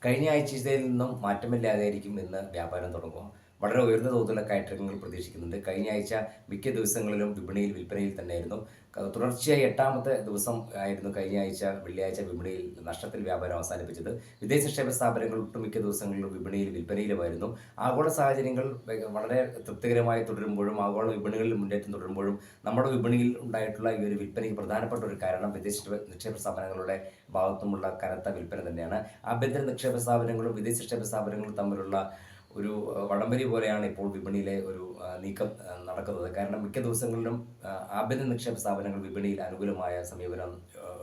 കഴിഞ്ഞ ആഴ്ചയിൽ നിന്നും മാറ്റമില്ലാതെയായിരിക്കും ഇന്ന് വ്യാപാരം തുടങ്ങുക. വളരെ ഉയർന്ന തോതിലുള്ള കയറ്റങ്ങൾ പ്രതീക്ഷിക്കുന്നുണ്ട്. കഴിഞ്ഞ ആഴ്ച മിക്ക ദിവസങ്ങളിലും വിപണിയിൽ വിൽപ്പനയിൽ തന്നെയായിരുന്നു. തുടർച്ചയായി 8ാമത്തെ ദിവസം ആയിരുന്നു കഴിഞ്ഞ ആഴ്ച വെള്ളിയാഴ്ച വിപണിയിൽ നഷ്ടത്തിൽ വ്യാപാരം അവസാനിപ്പിച്ചത്. വിദേശ നിക്ഷേപ സ്ഥാപനങ്ങൾ ഒട്ടുമിക്ക ദിവസങ്ങളിലും വിപണിയിൽ വിൽപ്പനയിലുമായിരുന്നു. ആഗോള സാഹചര്യങ്ങൾ വളരെ തൃപ്തികരമായി തുടരുമ്പോഴും ആഗോള വിപണികളിൽ മുന്നേറ്റം തുടരുമ്പോഴും നമ്മുടെ വിപണിയിൽ ഉണ്ടായിട്ടുള്ള ഈ ഒരു വിൽപ്പനയ്ക്ക് പ്രധാനപ്പെട്ട ഒരു കാരണം വിദേശ നിക്ഷേപ സ്ഥാപനങ്ങളുടെ ഭാഗത്തുമുള്ള കനത്ത വിൽപ്പന തന്നെയാണ്. ആഭ്യന്തര നിക്ഷേപ സ്ഥാപനങ്ങളും വിദേശ നിക്ഷേപ സ്ഥാപനങ്ങളും തമ്മിലുള്ള ഒരു വടംവലി പോലെയാണ് ഇപ്പോൾ വിപണിയിലെ ഒരു നീക്കം നടക്കുന്നത്. കാരണം മിക്ക ദിവസങ്ങളിലും ആഭ്യന്തര നിക്ഷേപ സ്ഥാപനങ്ങൾ വിപണിയിൽ അനുകൂലമായ സമീപനം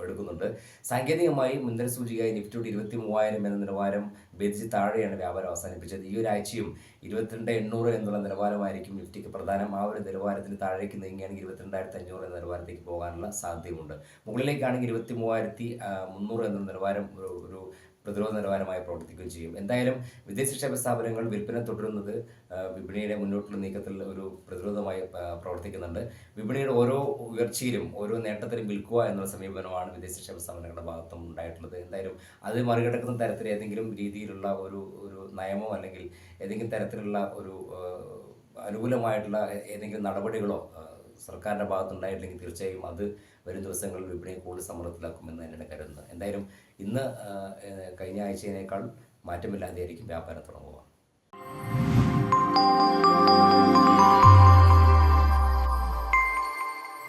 എടുക്കുന്നുണ്ട്. സാങ്കേതികമായി മുൻനിര സൂചികയായി നിഫ്റ്റിയുടെ 23,000 എന്ന നിലവാരം ഭേദിച്ച് താഴെയാണ് വ്യാപാരം അവസാനിപ്പിച്ചത്. ഈ ഒരാഴ്ചയും 22,800 എന്നുള്ള നിലവാരമായിരിക്കും നിഫ്റ്റിക്ക് പ്രധാനം. ആ ഒരു നിലവാരത്തിന് താഴേക്ക് നീങ്ങിയാണെങ്കിൽ 22,500 എന്ന നിലവാരത്തേക്ക് പോകാനുള്ള സാധ്യതയുമുണ്ട്. മുകളിലേക്കാണെങ്കിൽ 23,300 എന്ന നിലവാരം ഒരു പ്രതിരോധ നിലവാരമായി പ്രവർത്തിക്കുകയും ചെയ്യും. എന്തായാലും വിദേശ നിക്ഷേപ സ്ഥാപനങ്ങൾ വിൽപ്പന തുടരുന്നത് വിപണിയുടെ മുന്നോട്ടുള്ള നീക്കത്തിൽ ഒരു പ്രതിരോധമായി പ്രവർത്തിക്കുന്നുണ്ട്. വിപണിയുടെ ഓരോ ഉയർച്ചയിലും ഓരോ നേട്ടത്തിലും വിൽക്കുക എന്നുള്ള സമീപനമാണ് വിദേശ നിക്ഷേപ സ്ഥാപനങ്ങളുടെ ഭാഗത്തും ഉണ്ടായിട്ടുള്ളത്. എന്തായാലും അത് മറികടക്കുന്ന തരത്തിൽ ഏതെങ്കിലും രീതിയിലുള്ള ഒരു ഒരു നയമോ അല്ലെങ്കിൽ ഏതെങ്കിലും തരത്തിലുള്ള ഒരു അനുകൂലമായിട്ടുള്ള ഏതെങ്കിലും നടപടികളോ സർക്കാരിൻ്റെ ഭാഗത്തുണ്ടായിട്ടില്ലെങ്കിൽ തീർച്ചയായും അത് വരും ദിവസങ്ങളിൽ വിപണിയെ കൂടുതൽ സമ്മർദ്ദത്തിലാക്കുമെന്ന് തന്നെയാണ് കരുതുന്നത്. എന്തായാലും ഇന്ന് കഴിഞ്ഞ ആഴ്ചയിനേക്കാൾ മാറ്റമില്ലാതെയായിരിക്കും വ്യാപാരം തുടങ്ങുക.